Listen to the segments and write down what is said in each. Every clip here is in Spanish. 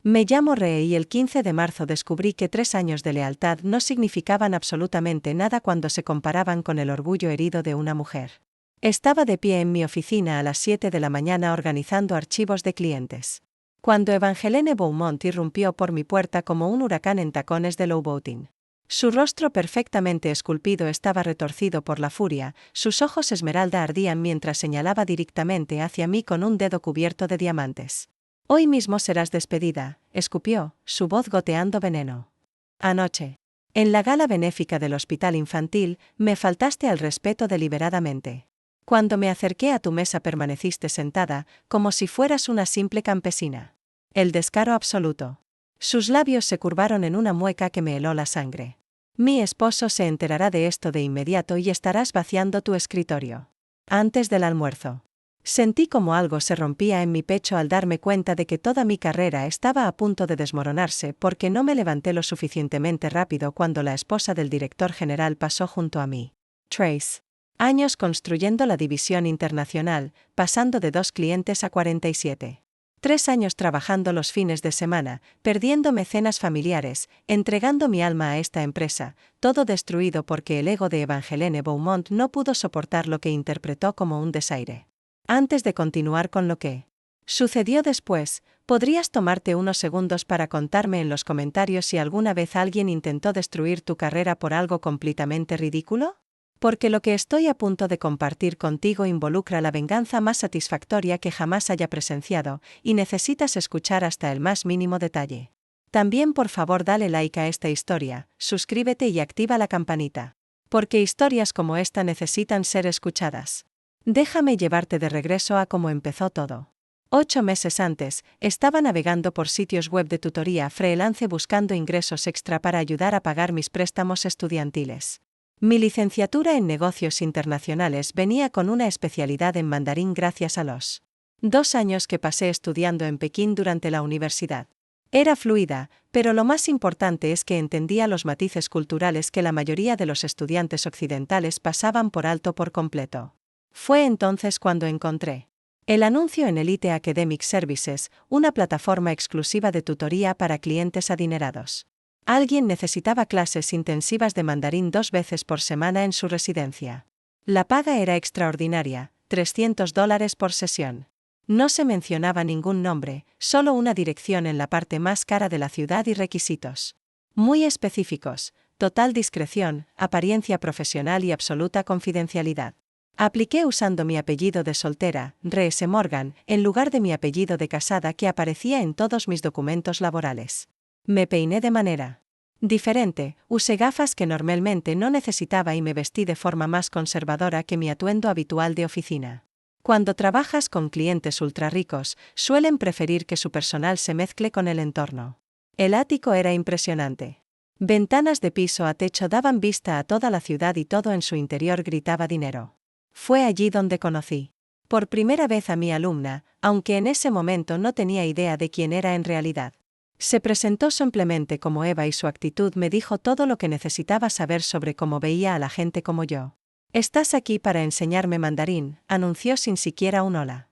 Me llamo Ree y el 15 de marzo descubrí que 3 años de lealtad no significaban absolutamente nada cuando se comparaban con el orgullo herido de una mujer. Estaba de pie en mi oficina a las 7 de la mañana organizando archivos de clientes, cuando Evangeline Beaumont irrumpió por mi puerta como un huracán en tacones de lowboating. Su rostro perfectamente esculpido estaba retorcido por la furia, sus ojos esmeralda ardían mientras señalaba directamente hacia mí con un dedo cubierto de diamantes. «Hoy mismo serás despedida», escupió, su voz goteando veneno. «Anoche, en la gala benéfica del hospital infantil, me faltaste al respeto deliberadamente. Cuando me acerqué a tu mesa permaneciste sentada, como si fueras una simple campesina. El descaro absoluto». Sus labios se curvaron en una mueca que me heló la sangre. «Mi esposo se enterará de esto de inmediato y estarás vaciando tu escritorio. Antes del almuerzo». Sentí como algo se rompía en mi pecho al darme cuenta de que toda mi carrera estaba a punto de desmoronarse porque no me levanté lo suficientemente rápido cuando la esposa del director general pasó junto a mí. Trace. Años construyendo la división internacional, pasando de 2 clientes a 47. 3 años trabajando los fines de semana, perdiendo mecenas familiares, entregando mi alma a esta empresa, todo destruido porque el ego de Evangeline Beaumont no pudo soportar lo que interpretó como un desaire. Antes de continuar con lo que sucedió después, ¿podrías tomarte unos segundos para contarme en los comentarios si alguna vez alguien intentó destruir tu carrera por algo completamente ridículo? Porque lo que estoy a punto de compartir contigo involucra la venganza más satisfactoria que jamás haya presenciado, y necesitas escuchar hasta el más mínimo detalle. También por favor dale like a esta historia, suscríbete y activa la campanita. Porque historias como esta necesitan ser escuchadas. Déjame llevarte de regreso a cómo empezó todo. 8 meses antes, estaba navegando por sitios web de tutoría freelance buscando ingresos extra para ayudar a pagar mis préstamos estudiantiles. Mi licenciatura en negocios internacionales venía con una especialidad en mandarín gracias a los 2 años que pasé estudiando en Pekín durante la universidad. Era fluida, pero lo más importante es que entendía los matices culturales que la mayoría de los estudiantes occidentales pasaban por alto por completo. Fue entonces cuando encontré el anuncio en Elite Academic Services, una plataforma exclusiva de tutoría para clientes adinerados. Alguien necesitaba clases intensivas de mandarín 2 veces por semana en su residencia. La paga era extraordinaria, $300 por sesión. No se mencionaba ningún nombre, solo una dirección en la parte más cara de la ciudad y requisitos muy específicos: total discreción, apariencia profesional y absoluta confidencialidad. Apliqué usando mi apellido de soltera, Ree S. Morgan, en lugar de mi apellido de casada que aparecía en todos mis documentos laborales. Me peiné de manera diferente, usé gafas que normalmente no necesitaba y me vestí de forma más conservadora que mi atuendo habitual de oficina. Cuando trabajas con clientes ultra ricos, suelen preferir que su personal se mezcle con el entorno. El ático era impresionante. Ventanas de piso a techo daban vista a toda la ciudad y todo en su interior gritaba dinero. Fue allí donde conocí por primera vez a mi alumna, aunque en ese momento no tenía idea de quién era en realidad. Se presentó simplemente como Eva y su actitud me dijo todo lo que necesitaba saber sobre cómo veía a la gente como yo. «Estás aquí para enseñarme mandarín», anunció sin siquiera un hola.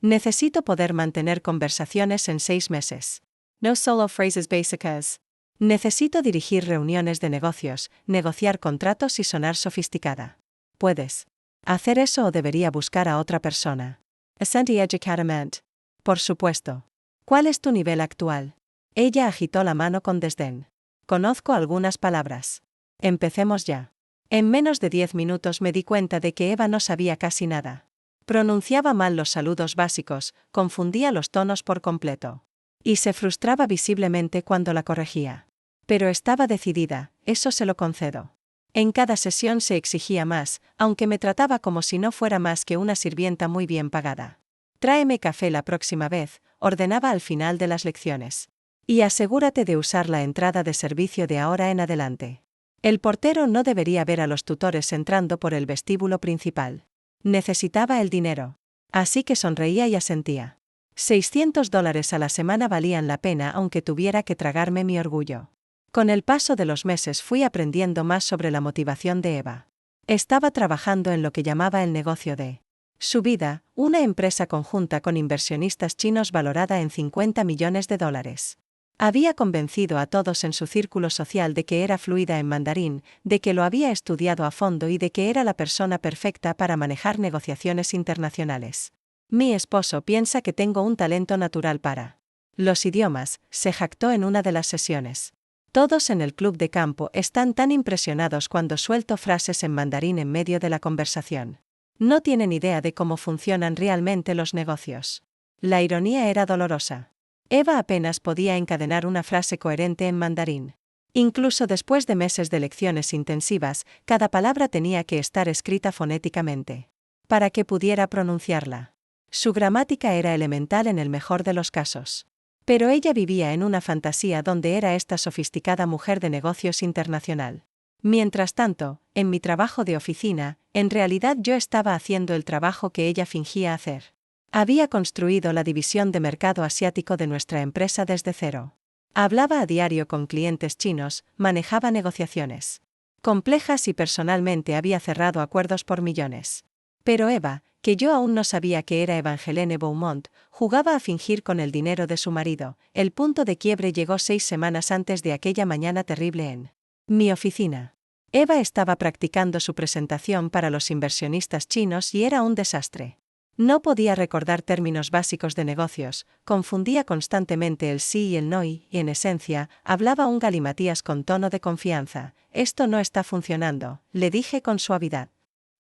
«Necesito poder mantener conversaciones en 6 meses. No solo phrases básicas. Necesito dirigir reuniones de negocios, negociar contratos y sonar sofisticada. ¿Puedes hacer eso o debería buscar a otra persona?» Asentí educadamente. «Por supuesto. ¿Cuál es tu nivel actual?» Ella agitó la mano con desdén. «Conozco algunas palabras. Empecemos ya». En menos de 10 minutos me di cuenta de que Eva no sabía casi nada. Pronunciaba mal los saludos básicos, confundía los tonos por completo. Y se frustraba visiblemente cuando la corregía. Pero estaba decidida, eso se lo concedo. En cada sesión se exigía más, aunque me trataba como si no fuera más que una sirvienta muy bien pagada. «Tráeme café la próxima vez», ordenaba al final de las lecciones. «Y asegúrate de usar la entrada de servicio de ahora en adelante». El portero no debería ver a los tutores entrando por el vestíbulo principal. Necesitaba el dinero. Así que sonreía y asentía. $600 a la semana valían la pena aunque tuviera que tragarme mi orgullo. Con el paso de los meses fui aprendiendo más sobre la motivación de Eva. Estaba trabajando en lo que llamaba el negocio de su vida, una empresa conjunta con inversionistas chinos valorada en $50 millones. Había convencido a todos en su círculo social de que era fluida en mandarín, de que lo había estudiado a fondo y de que era la persona perfecta para manejar negociaciones internacionales. Mi esposo piensa que tengo un talento natural para los idiomas, se jactó en una de las sesiones. Todos en el club de campo están tan impresionados cuando suelto frases en mandarín en medio de la conversación. No tienen idea de cómo funcionan realmente los negocios. La ironía era dolorosa. Eva apenas podía encadenar una frase coherente en mandarín. Incluso después de meses de lecciones intensivas, cada palabra tenía que estar escrita fonéticamente para que pudiera pronunciarla. Su gramática era elemental en el mejor de los casos. Pero ella vivía en una fantasía donde era esta sofisticada mujer de negocios internacional. Mientras tanto, en mi trabajo de oficina, en realidad yo estaba haciendo el trabajo que ella fingía hacer. Había construido la división de mercado asiático de nuestra empresa desde cero. Hablaba a diario con clientes chinos, manejaba negociaciones complejas y personalmente había cerrado acuerdos por millones. Pero Eva, que yo aún no sabía que era Evangeline Beaumont, jugaba a fingir con el dinero de su marido. El punto de quiebre llegó 6 semanas antes de aquella mañana terrible en mi oficina. Eva estaba practicando su presentación para los inversionistas chinos y era un desastre. No podía recordar términos básicos de negocios, confundía constantemente el sí y el no y, en esencia, hablaba un galimatías con tono de confianza. Esto no está funcionando, le dije con suavidad.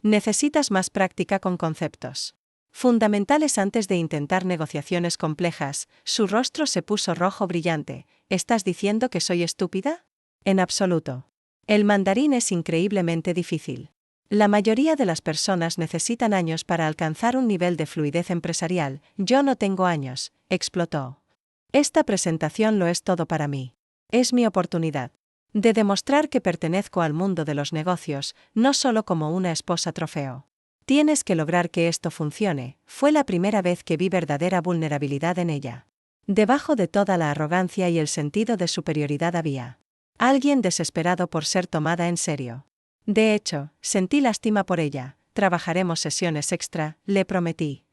Necesitas más práctica con conceptos fundamentales antes de intentar negociaciones complejas. Su rostro se puso rojo brillante. ¿Estás diciendo que soy estúpida? En absoluto. El mandarín es increíblemente difícil. La mayoría de las personas necesitan años para alcanzar un nivel de fluidez empresarial. Yo no tengo años, explotó. Esta presentación lo es todo para mí. Es mi oportunidad de demostrar que pertenezco al mundo de los negocios, no solo como una esposa trofeo. Tienes que lograr que esto funcione. Fue la primera vez que vi verdadera vulnerabilidad en ella. Debajo de toda la arrogancia y el sentido de superioridad había alguien desesperado por ser tomada en serio. De hecho, sentí lástima por ella. Trabajaremos sesiones extra, le prometí.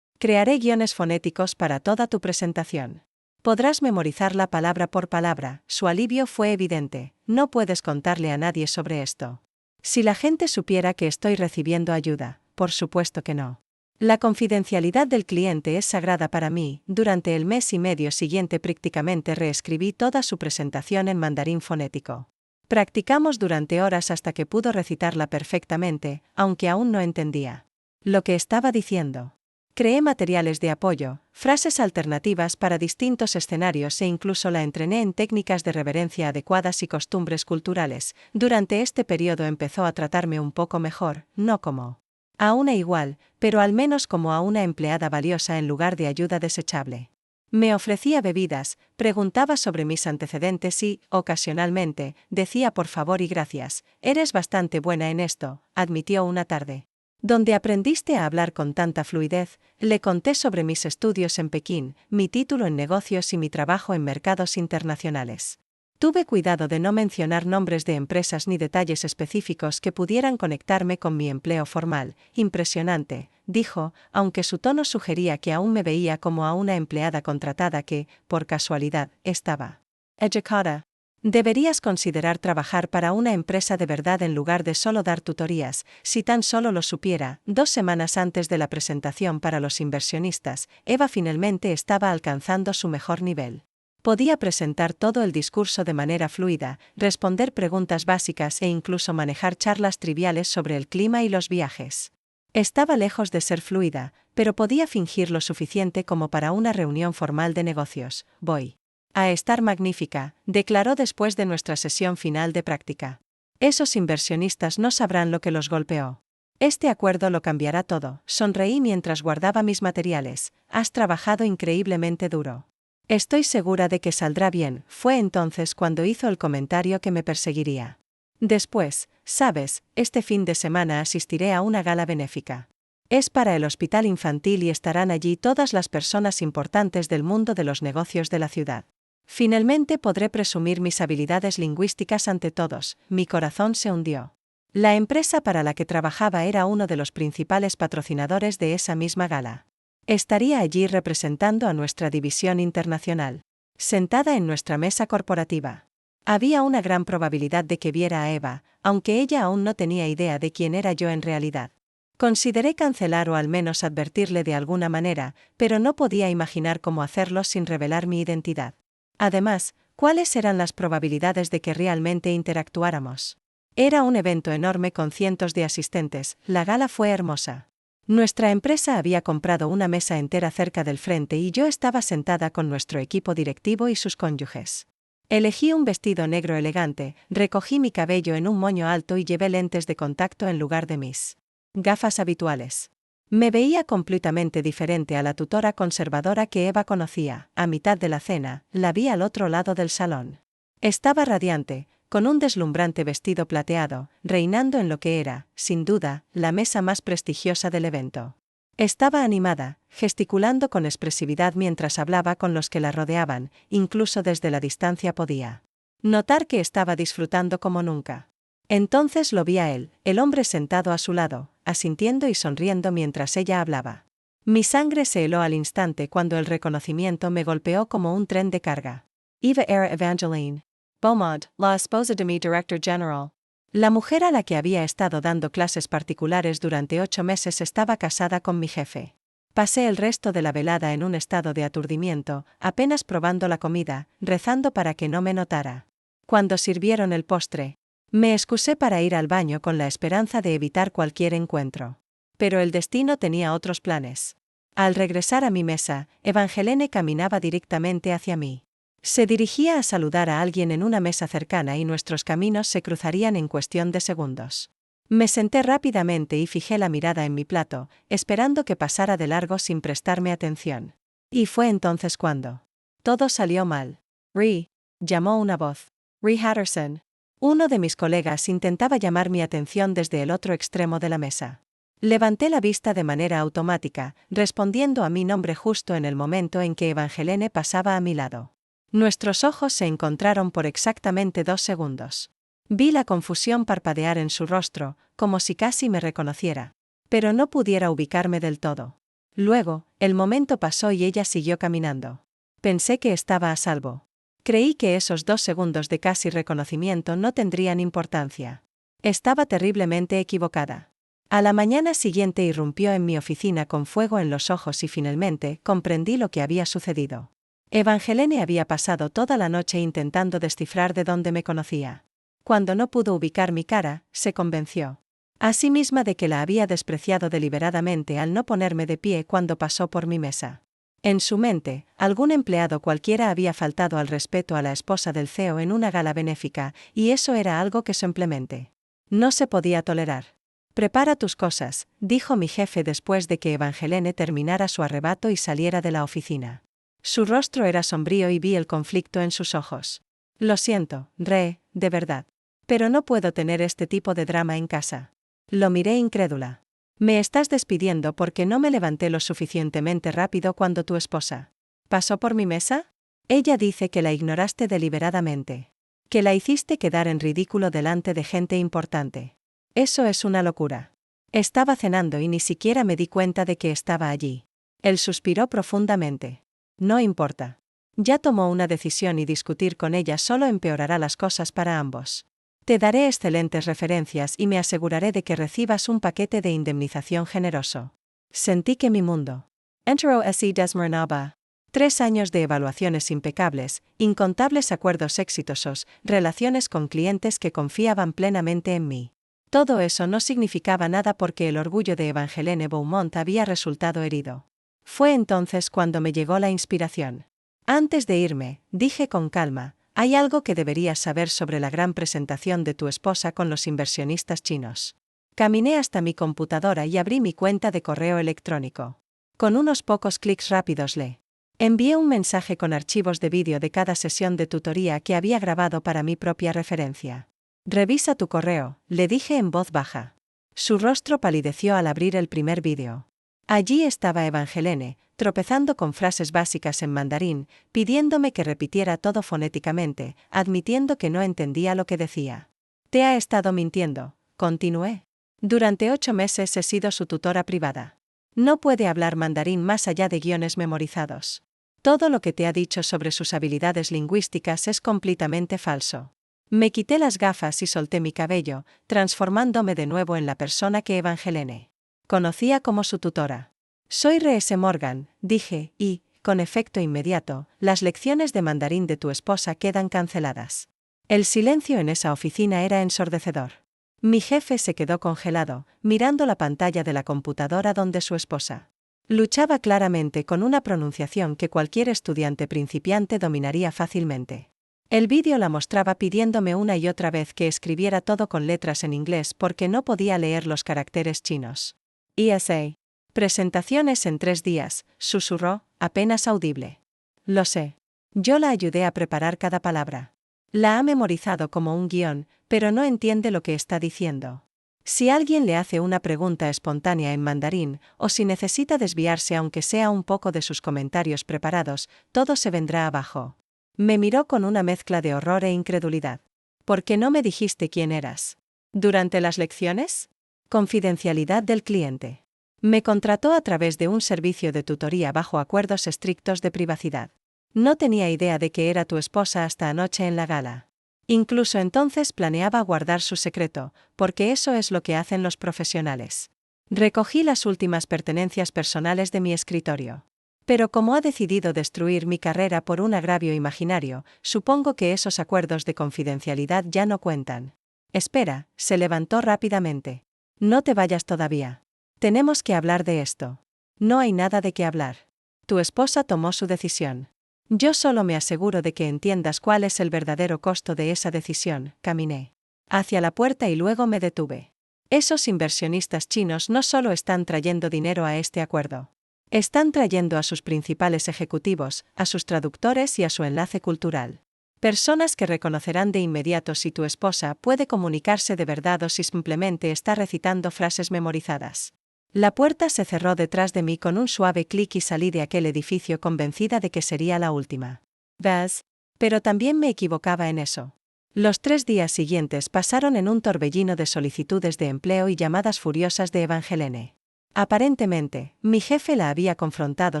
Crearé guiones fonéticos para toda tu presentación. Podrás memorizarla palabra por palabra. Su alivio fue evidente. No puedes contarle a nadie sobre esto. Si la gente supiera que estoy recibiendo ayuda, por supuesto que no. La confidencialidad del cliente es sagrada para mí. Durante el mes y medio siguiente prácticamente reescribí toda su presentación en mandarín fonético. Practicamos durante horas hasta que pudo recitarla perfectamente, aunque aún no entendía lo que estaba diciendo. Creé materiales de apoyo, frases alternativas para distintos escenarios e incluso la entrené en técnicas de reverencia adecuadas y costumbres culturales. Durante este periodo empezó a tratarme un poco mejor, no como a una igual, pero al menos como a una empleada valiosa en lugar de ayuda desechable. Me ofrecía bebidas, preguntaba sobre mis antecedentes y, ocasionalmente, decía por favor y gracias. Eres bastante buena en esto, admitió una tarde. ¿Dónde aprendiste a hablar con tanta fluidez? Le conté sobre mis estudios en Pekín, mi título en negocios y mi trabajo en mercados internacionales. Tuve cuidado de no mencionar nombres de empresas ni detalles específicos que pudieran conectarme con mi empleo formal. Impresionante, dijo, aunque su tono sugería que aún me veía como a una empleada contratada que, por casualidad, estaba educada. Deberías considerar trabajar para una empresa de verdad en lugar de solo dar tutorías. Si tan solo lo supiera. 2 semanas antes de la presentación para los inversionistas, Eva finalmente estaba alcanzando su mejor nivel. Podía presentar todo el discurso de manera fluida, responder preguntas básicas e incluso manejar charlas triviales sobre el clima y los viajes. Estaba lejos de ser fluida, pero podía fingir lo suficiente como para una reunión formal de negocios. Voy a estar magnífica, declaró después de nuestra sesión final de práctica. Esos inversionistas no sabrán lo que los golpeó. Este acuerdo lo cambiará todo. Sonreí mientras guardaba mis materiales. Has trabajado increíblemente duro. Estoy segura de que saldrá bien. Fue entonces cuando hizo el comentario que me perseguiría. Después, sabes, este fin de semana asistiré a una gala benéfica. Es para el hospital infantil y estarán allí todas las personas importantes del mundo de los negocios de la ciudad. Finalmente podré presumir mis habilidades lingüísticas ante todos. Mi corazón se hundió. La empresa para la que trabajaba era uno de los principales patrocinadores de esa misma gala. Estaría allí representando a nuestra división internacional. sentada en nuestra mesa corporativa. Había una gran probabilidad de que viera a Eva, aunque ella aún no tenía idea de quién era yo en realidad. Consideré cancelar o al menos advertirle de alguna manera, pero no podía imaginar cómo hacerlo sin revelar mi identidad. Además, ¿cuáles eran las probabilidades de que realmente interactuáramos? Era un evento enorme con cientos de asistentes, la gala fue hermosa. Nuestra empresa había comprado una mesa entera cerca del frente y yo estaba sentada con nuestro equipo directivo y sus cónyuges. Elegí un vestido negro elegante, recogí mi cabello en un moño alto y llevé lentes de contacto en lugar de mis gafas habituales. Me veía completamente diferente a la tutora conservadora que Eva conocía. A mitad de la cena, la vi al otro lado del salón. Estaba radiante, con un deslumbrante vestido plateado, reinando en lo que era, sin duda, la mesa más prestigiosa del evento. Estaba animada, gesticulando con expresividad mientras hablaba con los que la rodeaban, incluso desde la distancia podía notar que estaba disfrutando como nunca. Entonces lo vi a él, el hombre sentado a su lado, asintiendo y sonriendo mientras ella hablaba. Mi sangre se heló al instante cuando el reconocimiento me golpeó como un tren de carga. Eva era Evangeline Beaumont, la esposa de mi director general. La mujer a la que había estado dando clases particulares durante 8 meses estaba casada con mi jefe. Pasé el resto de la velada en un estado de aturdimiento, apenas probando la comida, rezando para que no me notara. Cuando sirvieron el postre, me excusé para ir al baño con la esperanza de evitar cualquier encuentro. Pero el destino tenía otros planes. Al regresar a mi mesa, Evangeline caminaba directamente hacia mí. Se dirigía a saludar a alguien en una mesa cercana y nuestros caminos se cruzarían en cuestión de segundos. Me senté rápidamente y fijé la mirada en mi plato, esperando que pasara de largo sin prestarme atención. Y fue entonces cuando todo salió mal. Ree, llamó una voz. Ree Hatterson. Uno de mis colegas intentaba llamar mi atención desde el otro extremo de la mesa. Levanté la vista de manera automática, respondiendo a mi nombre justo en el momento en que Evangeline pasaba a mi lado. Nuestros ojos se encontraron por exactamente 2 segundos. Vi la confusión parpadear en su rostro, como si casi me reconociera. Pero no pudiera ubicarme del todo. Luego, el momento pasó y ella siguió caminando. Pensé que estaba a salvo. Creí que esos 2 segundos de casi reconocimiento no tendrían importancia. Estaba terriblemente equivocada. A la mañana siguiente irrumpió en mi oficina con fuego en los ojos y finalmente comprendí lo que había sucedido. Evangeline había pasado toda la noche intentando descifrar de dónde me conocía. Cuando no pudo ubicar mi cara, se convenció a sí misma de que la había despreciado deliberadamente al no ponerme de pie cuando pasó por mi mesa. En su mente, algún empleado cualquiera había faltado al respeto a la esposa del CEO en una gala benéfica, y eso era algo que simplemente no se podía tolerar. Prepara tus cosas, dijo mi jefe después de que Evangeline terminara su arrebato y saliera de la oficina. Su rostro era sombrío y vi el conflicto en sus ojos. Lo siento, Ree, de verdad. Pero no puedo tener este tipo de drama en casa. Lo miré incrédula. Me estás despidiendo porque no me levanté lo suficientemente rápido cuando tu esposa pasó por mi mesa. Ella dice que la ignoraste deliberadamente. Que la hiciste quedar en ridículo delante de gente importante. Eso es una locura. Estaba cenando y ni siquiera me di cuenta de que estaba allí. Él suspiró profundamente. No importa. Ya tomó una decisión y discutir con ella solo empeorará las cosas para ambos. Te daré excelentes referencias y me aseguraré de que recibas un paquete de indemnización generoso. Sentí que mi mundo entró así desmoronaba. 3 años de evaluaciones impecables, incontables acuerdos exitosos, relaciones con clientes que confiaban plenamente en mí. Todo eso no significaba nada porque el orgullo de Evangeline Beaumont había resultado herido. Fue entonces cuando me llegó la inspiración. Antes de irme, dije con calma, hay algo que deberías saber sobre la gran presentación de tu esposa con los inversionistas chinos. Caminé hasta mi computadora y abrí mi cuenta de correo electrónico. Con unos pocos clics rápidos le envié un mensaje con archivos de vídeo de cada sesión de tutoría que había grabado para mi propia referencia. Revisa tu correo, le dije en voz baja. Su rostro palideció al abrir el primer vídeo. Allí estaba Evangeline, tropezando con frases básicas en mandarín, pidiéndome que repitiera todo fonéticamente, admitiendo que no entendía lo que decía. Te ha estado mintiendo, continué. Durante 8 meses he sido su tutora privada. No puede hablar mandarín más allá de guiones memorizados. Todo lo que te ha dicho sobre sus habilidades lingüísticas es completamente falso. Me quité las gafas y solté mi cabello, transformándome de nuevo en la persona que Evangeline conocía como su tutora. Soy R.S. Morgan, dije, y, con efecto inmediato, las lecciones de mandarín de tu esposa quedan canceladas. El silencio en esa oficina era ensordecedor. Mi jefe se quedó congelado, mirando la pantalla de la computadora donde su esposa luchaba claramente con una pronunciación que cualquier estudiante principiante dominaría fácilmente. El vídeo la mostraba pidiéndome una y otra vez que escribiera todo con letras en inglés porque no podía leer los caracteres chinos. ESA. Presentaciones en 3 días, susurró, apenas audible. Lo sé. Yo la ayudé a preparar cada palabra. La ha memorizado como un guión, pero no entiende lo que está diciendo. Si alguien le hace una pregunta espontánea en mandarín, o si necesita desviarse aunque sea un poco de sus comentarios preparados, todo se vendrá abajo. Me miró con una mezcla de horror e incredulidad. ¿Por qué no me dijiste quién eras? ¿Durante las lecciones? Confidencialidad del cliente. Me contrató a través de un servicio de tutoría bajo acuerdos estrictos de privacidad. No tenía idea de que era tu esposa hasta anoche en la gala. Incluso entonces planeaba guardar su secreto, porque eso es lo que hacen los profesionales. Recogí las últimas pertenencias personales de mi escritorio. Pero como ha decidido destruir mi carrera por un agravio imaginario, supongo que esos acuerdos de confidencialidad ya no cuentan. Espera, se levantó rápidamente. No te vayas todavía. Tenemos que hablar de esto. No hay nada de qué hablar. Tu esposa tomó su decisión. Yo solo me aseguro de que entiendas cuál es el verdadero costo de esa decisión. Caminé hacia la puerta y luego me detuve. Esos inversionistas chinos no solo están trayendo dinero a este acuerdo. Están trayendo a sus principales ejecutivos, a sus traductores y a su enlace cultural. Personas que reconocerán de inmediato si tu esposa puede comunicarse de verdad o si simplemente está recitando frases memorizadas. La puerta se cerró detrás de mí con un suave clic y salí de aquel edificio convencida de que sería la última vez. Pero también me equivocaba en eso. Los 3 días siguientes pasaron en un torbellino de solicitudes de empleo y llamadas furiosas de Evangeline. Aparentemente, mi jefe la había confrontado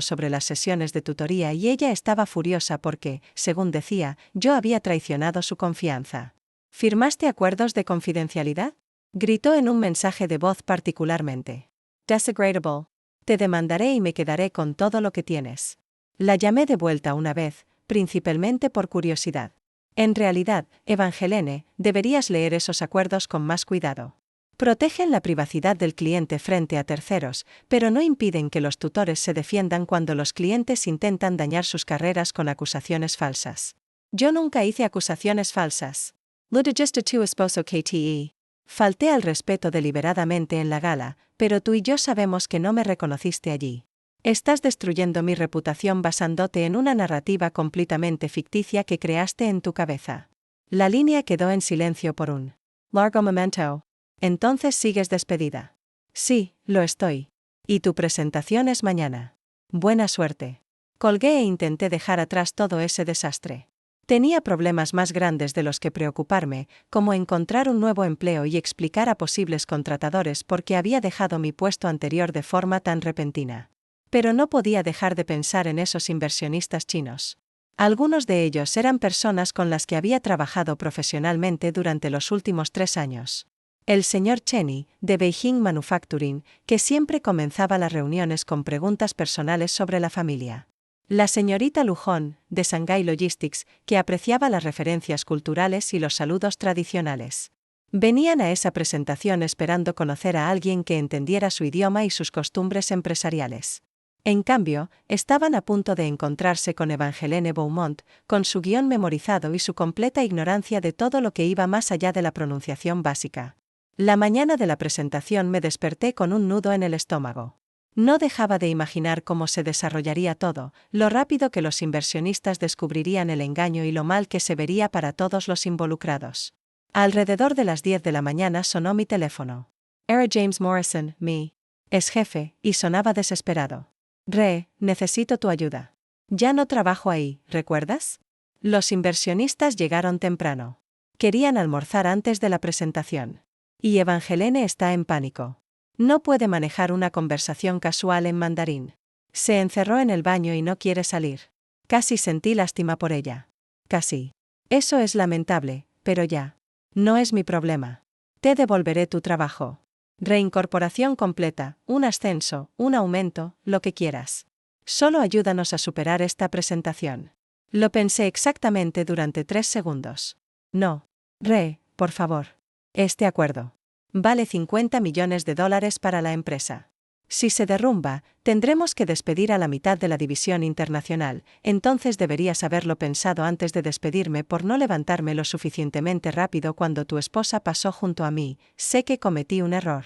sobre las sesiones de tutoría y ella estaba furiosa porque, según decía, yo había traicionado su confianza. ¿Firmaste acuerdos de confidencialidad?, gritó en un mensaje de voz particularmente desagradable. Te demandaré y me quedaré con todo lo que tienes. La llamé de vuelta una vez, principalmente por curiosidad. En realidad, Evangeline, deberías leer esos acuerdos con más cuidado. Protegen la privacidad del cliente frente a terceros, pero no impiden que los tutores se defiendan cuando los clientes intentan dañar sus carreras con acusaciones falsas. Yo nunca hice acusaciones falsas. Ludogista tu esposo KTE. Falté al respeto deliberadamente en la gala, pero tú y yo sabemos que no me reconociste allí. Estás destruyendo mi reputación basándote en una narrativa completamente ficticia que creaste en tu cabeza. La línea quedó en silencio por un largo momento. Entonces sigues despedida. Sí, lo estoy. Y tu presentación es mañana. Buena suerte. Colgué e intenté dejar atrás todo ese desastre. Tenía problemas más grandes de los que preocuparme, como encontrar un nuevo empleo y explicar a posibles contratadores por qué había dejado mi puesto anterior de forma tan repentina. Pero no podía dejar de pensar en esos inversionistas chinos. Algunos de ellos eran personas con las que había trabajado profesionalmente durante los últimos 3 años. El señor Cheney, de Beijing Manufacturing, que siempre comenzaba las reuniones con preguntas personales sobre la familia. La señorita Lujón, de Shanghai Logistics, que apreciaba las referencias culturales y los saludos tradicionales. Venían a esa presentación esperando conocer a alguien que entendiera su idioma y sus costumbres empresariales. En cambio, estaban a punto de encontrarse con Evangeline Beaumont, con su guión memorizado y su completa ignorancia de todo lo que iba más allá de la pronunciación básica. La mañana de la presentación me desperté con un nudo en el estómago. No dejaba de imaginar cómo se desarrollaría todo, lo rápido que los inversionistas descubrirían el engaño y lo mal que se vería para todos los involucrados. Alrededor de las 10 de la mañana sonó mi teléfono. Era James Morrison, mi ex jefe, y sonaba desesperado. Necesito tu ayuda. Ya no trabajo ahí, ¿recuerdas? Los inversionistas llegaron temprano. Querían almorzar antes de la presentación. Y Evangeline está en pánico. No puede manejar una conversación casual en mandarín. Se encerró en el baño y no quiere salir. Casi sentí lástima por ella. Casi. Eso es lamentable, pero ya. No es mi problema. Te devolveré tu trabajo. Reincorporación completa, un ascenso, un aumento, lo que quieras. Solo ayúdanos a superar esta presentación. Lo pensé exactamente durante 3 segundos. No. Por favor. Este acuerdo. Vale $50 millones para la empresa. Si se derrumba, tendremos que despedir a la mitad de la división internacional, entonces deberías haberlo pensado antes de despedirme por no levantarme lo suficientemente rápido cuando tu esposa pasó junto a mí. Sé que cometí un error.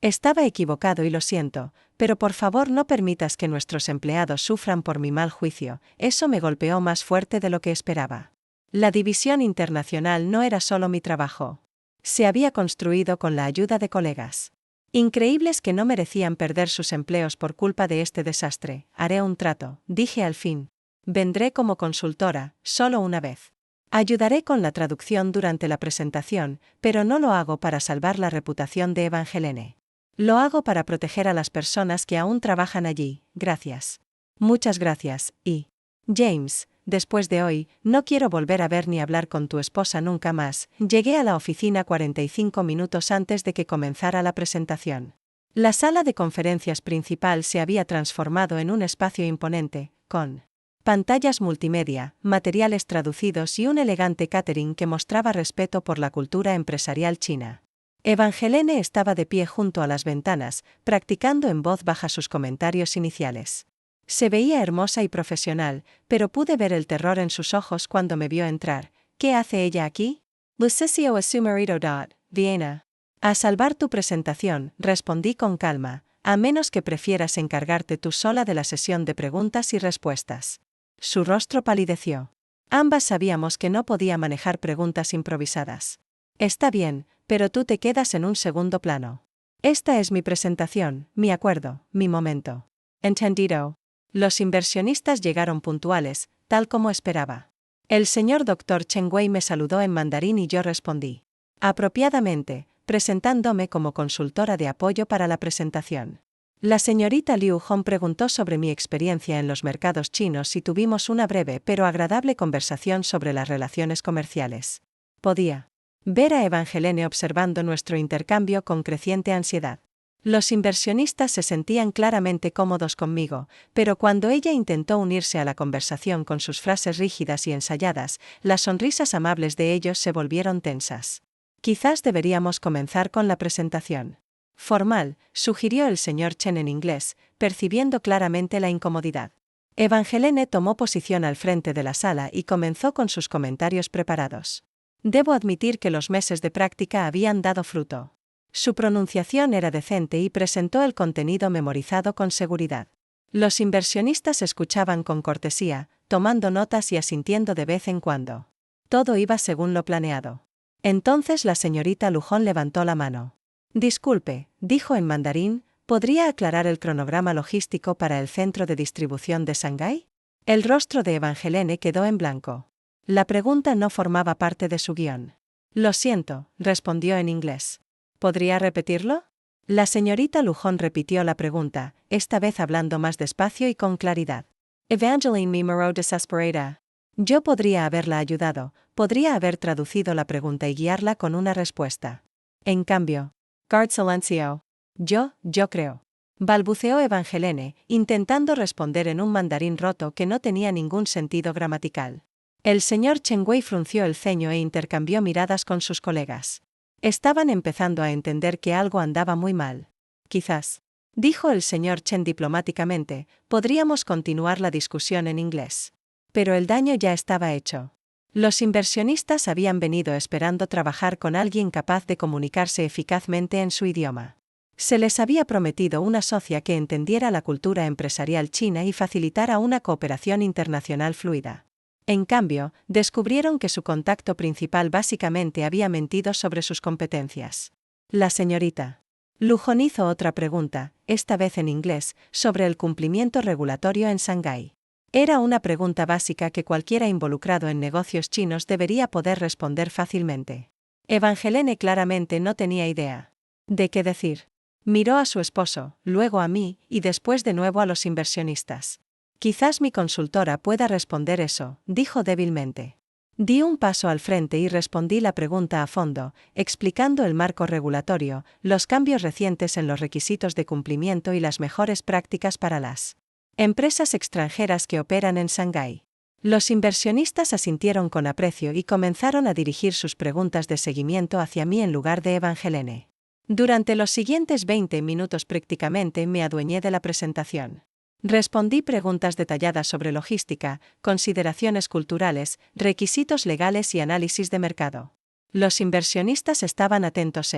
Estaba equivocado y lo siento, pero por favor no permitas que nuestros empleados sufran por mi mal juicio. Eso me golpeó más fuerte de lo que esperaba. La división internacional no era solo mi trabajo. Se había construido con la ayuda de colegas increíbles que no merecían perder sus empleos por culpa de este desastre. Haré un trato, dije al fin. Vendré como consultora, solo una vez. Ayudaré con la traducción durante la presentación, pero no lo hago para salvar la reputación de Evangeline. Lo hago para proteger a las personas que aún trabajan allí. Gracias. Muchas gracias, y James, después de hoy, no quiero volver a ver ni hablar con tu esposa nunca más. Llegué a la oficina 45 minutos antes de que comenzara la presentación. La sala de conferencias principal se había transformado en un espacio imponente, con pantallas multimedia, materiales traducidos y un elegante catering que mostraba respeto por la cultura empresarial china. Evangeline estaba de pie junto a las ventanas, practicando en voz baja sus comentarios iniciales. Se veía hermosa y profesional, pero pude ver el terror en sus ojos cuando me vio entrar. ¿Qué hace ella aquí? Lucicio a su marido. Viena. A salvar tu presentación, respondí con calma, a menos que prefieras encargarte tú sola de la sesión de preguntas y respuestas. Su rostro palideció. Ambas sabíamos que no podía manejar preguntas improvisadas. Está bien, pero tú te quedas en un segundo plano. Esta es mi presentación, mi acuerdo, mi momento. ¿Entendido? Los inversionistas llegaron puntuales, tal como esperaba. El señor Dr. Chen Wei me saludó en mandarín y yo respondí apropiadamente, presentándome como consultora de apoyo para la presentación. La señorita Liu Hong preguntó sobre mi experiencia en los mercados chinos y tuvimos una breve pero agradable conversación sobre las relaciones comerciales. Podía ver a Evangeline observando nuestro intercambio con creciente ansiedad. Los inversionistas se sentían claramente cómodos conmigo, pero cuando ella intentó unirse a la conversación con sus frases rígidas y ensayadas, las sonrisas amables de ellos se volvieron tensas. Quizás deberíamos comenzar con la presentación formal, sugirió el señor Chen en inglés, percibiendo claramente la incomodidad. Evangeline tomó posición al frente de la sala y comenzó con sus comentarios preparados. Debo admitir que los meses de práctica habían dado fruto. Su pronunciación era decente y presentó el contenido memorizado con seguridad. Los inversionistas escuchaban con cortesía, tomando notas y asintiendo de vez en cuando. Todo iba según lo planeado. Entonces la señorita Lu Hong levantó la mano. Disculpe, dijo en mandarín, ¿podría aclarar el cronograma logístico para el centro de distribución de Shanghái? El rostro de Evangeline quedó en blanco. La pregunta no formaba parte de su guión. Lo siento, respondió en inglés. ¿Podría repetirlo? La señorita Lu Hong repitió la pregunta, esta vez hablando más despacio y con claridad. Evangeline me miró desesperada. Yo podría haberla ayudado, podría haber traducido la pregunta y guiarla con una respuesta. En cambio, guard silencio. Yo creo. Balbuceó Evangeline, intentando responder en un mandarín roto que no tenía ningún sentido gramatical. El señor Chen Wei frunció el ceño e intercambió miradas con sus colegas. Estaban empezando a entender que algo andaba muy mal. Quizás, dijo el señor Chen diplomáticamente, podríamos continuar la discusión en inglés. Pero el daño ya estaba hecho. Los inversionistas habían venido esperando trabajar con alguien capaz de comunicarse eficazmente en su idioma. Se les había prometido una socia que entendiera la cultura empresarial china y facilitara una cooperación internacional fluida. En cambio, descubrieron que su contacto principal básicamente había mentido sobre sus competencias. La señorita Lu Hong hizo otra pregunta, esta vez en inglés, sobre el cumplimiento regulatorio en Shanghái. Era una pregunta básica que cualquiera involucrado en negocios chinos debería poder responder fácilmente. Evangeline claramente no tenía idea de qué decir. Miró a su esposo, luego a mí, y después de nuevo a los inversionistas. Quizás mi consultora pueda responder eso, dijo débilmente. Di un paso al frente y respondí la pregunta a fondo, explicando el marco regulatorio, los cambios recientes en los requisitos de cumplimiento y las mejores prácticas para las empresas extranjeras que operan en Shanghái. Los inversionistas asintieron con aprecio y comenzaron a dirigir sus preguntas de seguimiento hacia mí en lugar de Evangelene. Durante los siguientes 20 minutos prácticamente me adueñé de la presentación. Respondí preguntas detalladas sobre logística, consideraciones culturales, requisitos legales y análisis de mercado. Los inversionistas estaban atentos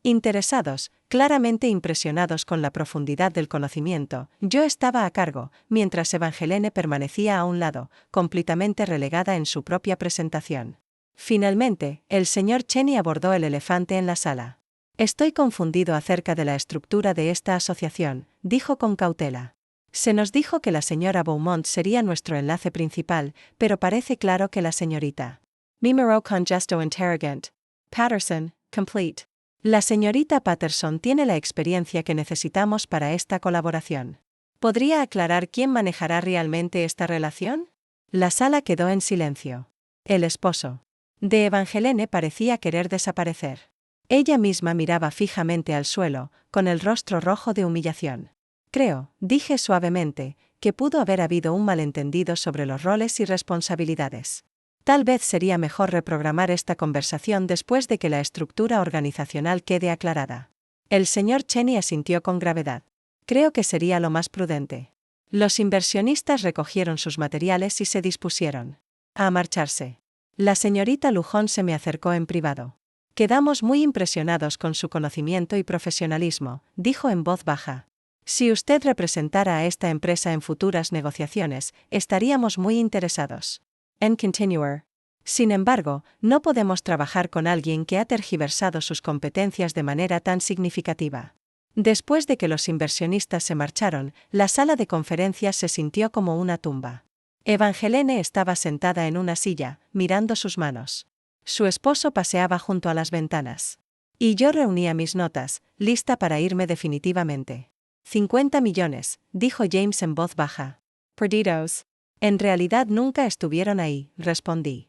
interesados, claramente impresionados con la profundidad del conocimiento. Yo estaba a cargo, mientras Evangelene permanecía a un lado, completamente relegada en su propia presentación. Finalmente, el señor Cheney abordó el elefante en la sala. Estoy confundido acerca de la estructura de esta asociación, dijo con cautela. Se nos dijo que la señora Beaumont sería nuestro enlace principal, pero parece claro que la señorita Mimero con gesto interrogant. Patterson, complete. La señorita Patterson tiene la experiencia que necesitamos para esta colaboración. ¿Podría aclarar quién manejará realmente esta relación? La sala quedó en silencio. El esposo de Evangelene parecía querer desaparecer. Ella misma miraba fijamente al suelo, con el rostro rojo de humillación. Creo, dije suavemente, que pudo haber habido un malentendido sobre los roles y responsabilidades. Tal vez sería mejor reprogramar esta conversación después de que la estructura organizacional quede aclarada. El señor Cheney asintió con gravedad. Creo que sería lo más prudente. Los inversionistas recogieron sus materiales y se dispusieron a marcharse. La señorita Lujón se me acercó en privado. Quedamos muy impresionados con su conocimiento y profesionalismo, dijo en voz baja. Si usted representara a esta empresa en futuras negociaciones, estaríamos muy interesados. En continuar. Sin embargo, no podemos trabajar con alguien que ha tergiversado sus competencias de manera tan significativa. Después de que los inversionistas se marcharon, la sala de conferencias se sintió como una tumba. Evangelene estaba sentada en una silla, mirando sus manos. Su esposo paseaba junto a las ventanas. Y yo reunía mis notas, lista para irme definitivamente. 50 millones, dijo James en voz baja. Perdidos. En realidad nunca estuvieron ahí, respondí.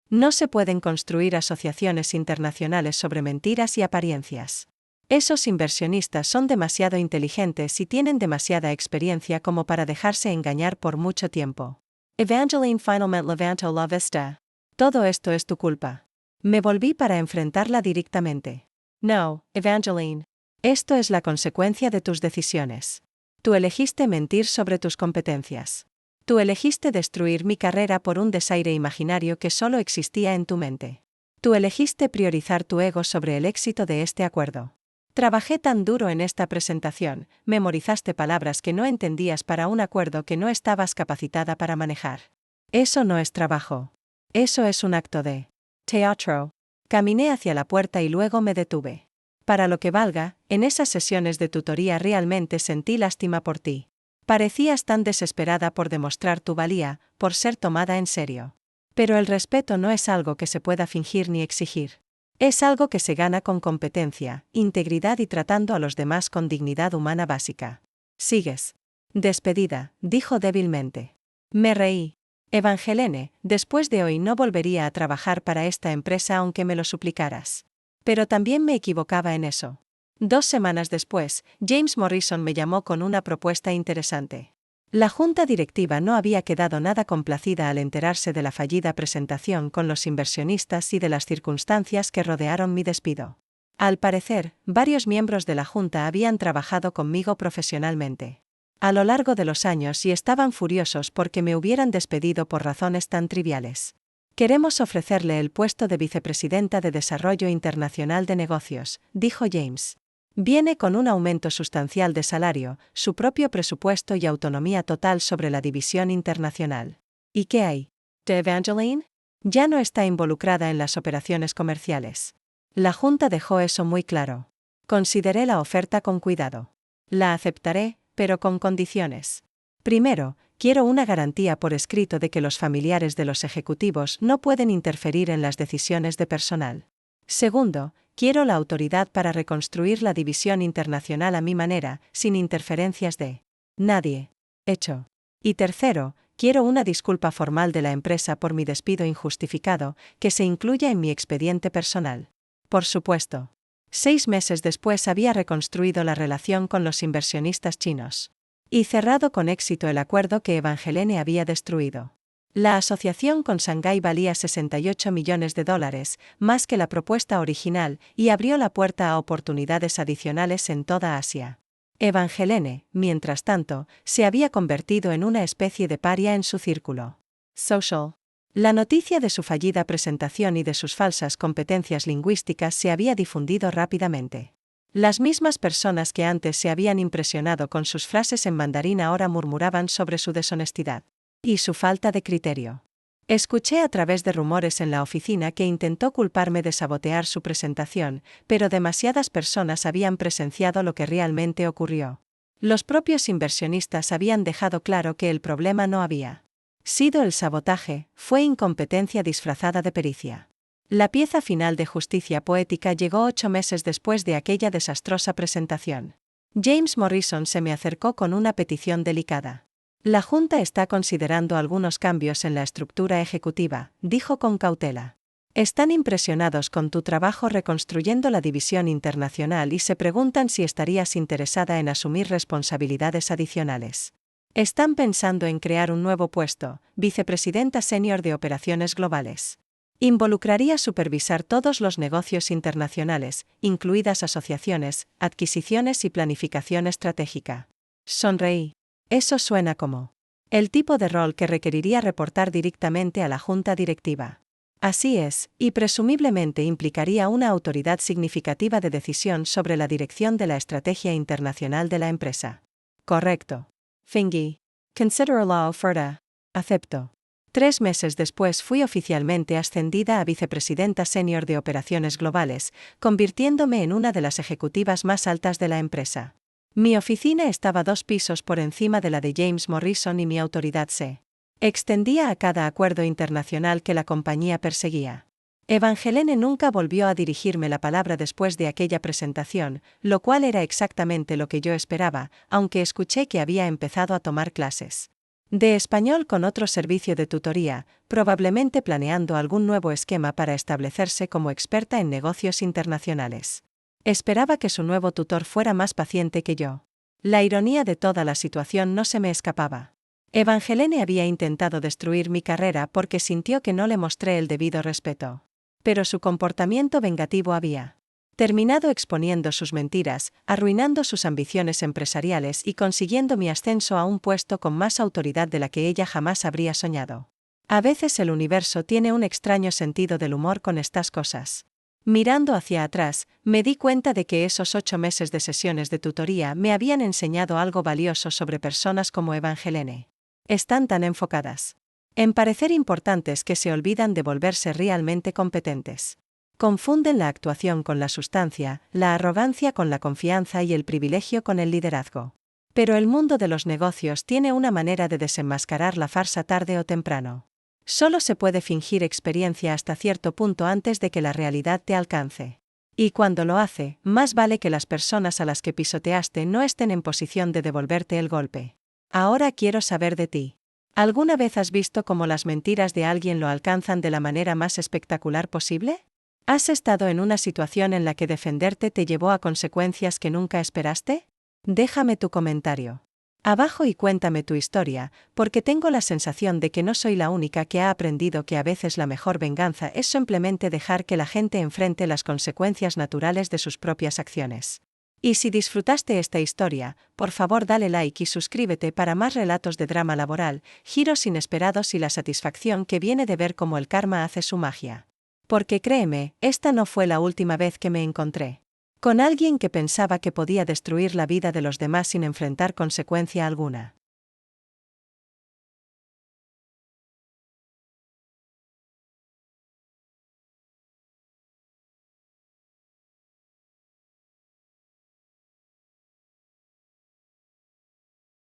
No se pueden construir asociaciones internacionales sobre mentiras y apariencias. Esos inversionistas son demasiado inteligentes y tienen demasiada experiencia como para dejarse engañar por mucho tiempo. Evangeline finalmente levantó la vista. Todo esto es tu culpa. Me volví para enfrentarla directamente. No, Evangeline. Esto es la consecuencia de tus decisiones. Tú elegiste mentir sobre tus competencias. Tú elegiste destruir mi carrera por un desaire imaginario que solo existía en tu mente. Tú elegiste priorizar tu ego sobre el éxito de este acuerdo. Trabajé tan duro en esta presentación, memorizaste palabras que no entendías para un acuerdo que no estabas capacitada para manejar. Eso no es trabajo. Eso es un acto de teatro. Caminé hacia la puerta y luego me detuve. Para lo que valga, en esas sesiones de tutoría realmente sentí lástima por ti. Parecías tan desesperada por demostrar tu valía, por ser tomada en serio. Pero el respeto no es algo que se pueda fingir ni exigir. Es algo que se gana con competencia, integridad y tratando a los demás con dignidad humana básica. Sigues. Despedida, dijo débilmente. Me reí. Evangelene, después de hoy no volvería a trabajar para esta empresa aunque me lo suplicaras. Pero también me equivocaba en eso. 2 semanas después, James Morrison me llamó con una propuesta interesante. La junta directiva no había quedado nada complacida al enterarse de la fallida presentación con los inversionistas y de las circunstancias que rodearon mi despido. Al parecer, varios miembros de la junta habían trabajado conmigo profesionalmente a lo largo de los años y estaban furiosos porque me hubieran despedido por razones tan triviales. Queremos ofrecerle el puesto de vicepresidenta de Desarrollo Internacional de Negocios, dijo James. Viene con un aumento sustancial de salario, su propio presupuesto y autonomía total sobre la división internacional. ¿Y qué hay de Evangeline? Ya no está involucrada en las operaciones comerciales. La Junta dejó eso muy claro. Consideré la oferta con cuidado. La aceptaré, pero con condiciones. Primero, quiero una garantía por escrito de que los familiares de los ejecutivos no pueden interferir en las decisiones de personal. Segundo, quiero la autoridad para reconstruir la división internacional a mi manera, sin interferencias de nadie. Hecho. Y tercero, quiero una disculpa formal de la empresa por mi despido injustificado, que se incluya en mi expediente personal. Por supuesto. 6 meses después había reconstruido la relación con los inversionistas chinos. Y cerrado con éxito el acuerdo que Evangeline había destruido. La asociación con Shanghái valía $68 millones, más que la propuesta original, y abrió la puerta a oportunidades adicionales en toda Asia. Evangeline, mientras tanto, se había convertido en una especie de paria en su círculo social. La noticia de su fallida presentación y de sus falsas competencias lingüísticas se había difundido rápidamente. Las mismas personas que antes se habían impresionado con sus frases en mandarín ahora murmuraban sobre su deshonestidad y su falta de criterio. Escuché a través de rumores en la oficina que intentó culparme de sabotear su presentación, pero demasiadas personas habían presenciado lo que realmente ocurrió. Los propios inversionistas habían dejado claro que el problema no había sido el sabotaje, fue incompetencia disfrazada de pericia. La pieza final de justicia poética llegó 8 meses después de aquella desastrosa presentación. James Morrison se me acercó con una petición delicada. La Junta está considerando algunos cambios en la estructura ejecutiva, dijo con cautela. Están impresionados con tu trabajo reconstruyendo la división internacional y se preguntan si estarías interesada en asumir responsabilidades adicionales. Están pensando en crear un nuevo puesto, vicepresidenta senior de operaciones globales. Involucraría supervisar todos los negocios internacionales, incluidas asociaciones, adquisiciones y planificación estratégica. Sonreí. Eso suena como el tipo de rol que requeriría reportar directamente a la junta directiva. Así es, y presumiblemente implicaría una autoridad significativa de decisión sobre la dirección de la estrategia internacional de la empresa. Correcto. Fingy. Consider a law oferta. Acepto. 3 meses después fui oficialmente ascendida a vicepresidenta senior de operaciones globales, convirtiéndome en una de las ejecutivas más altas de la empresa. Mi oficina estaba 2 pisos por encima de la de James Morrison y mi autoridad se extendía a cada acuerdo internacional que la compañía perseguía. Evangeline nunca volvió a dirigirme la palabra después de aquella presentación, lo cual era exactamente lo que yo esperaba, aunque escuché que había empezado a tomar clases de español con otro servicio de tutoría, probablemente planeando algún nuevo esquema para establecerse como experta en negocios internacionales. Esperaba que su nuevo tutor fuera más paciente que yo. La ironía de toda la situación no se me escapaba. Evangeline había intentado destruir mi carrera porque sintió que no le mostré el debido respeto. Pero su comportamiento vengativo había terminado exponiendo sus mentiras, arruinando sus ambiciones empresariales y consiguiendo mi ascenso a un puesto con más autoridad de la que ella jamás habría soñado. A veces el universo tiene un extraño sentido del humor con estas cosas. Mirando hacia atrás, me di cuenta de que esos 8 meses de sesiones de tutoría me habían enseñado algo valioso sobre personas como Evangeline. Están tan enfocadas en parecer importantes que se olvidan de volverse realmente competentes. Confunden la actuación con la sustancia, la arrogancia con la confianza y el privilegio con el liderazgo. Pero el mundo de los negocios tiene una manera de desenmascarar la farsa tarde o temprano. Solo se puede fingir experiencia hasta cierto punto antes de que la realidad te alcance. Y cuando lo hace, más vale que las personas a las que pisoteaste no estén en posición de devolverte el golpe. Ahora quiero saber de ti. ¿Alguna vez has visto cómo las mentiras de alguien lo alcanzan de la manera más espectacular posible? ¿Has estado en una situación en la que defenderte te llevó a consecuencias que nunca esperaste? Déjame tu comentario abajo y cuéntame tu historia, porque tengo la sensación de que no soy la única que ha aprendido que a veces la mejor venganza es simplemente dejar que la gente enfrente las consecuencias naturales de sus propias acciones. Y si disfrutaste esta historia, por favor dale like y suscríbete para más relatos de drama laboral, giros inesperados y la satisfacción que viene de ver cómo el karma hace su magia. Porque créeme, esta no fue la última vez que me encontré con alguien que pensaba que podía destruir la vida de los demás sin enfrentar consecuencia alguna.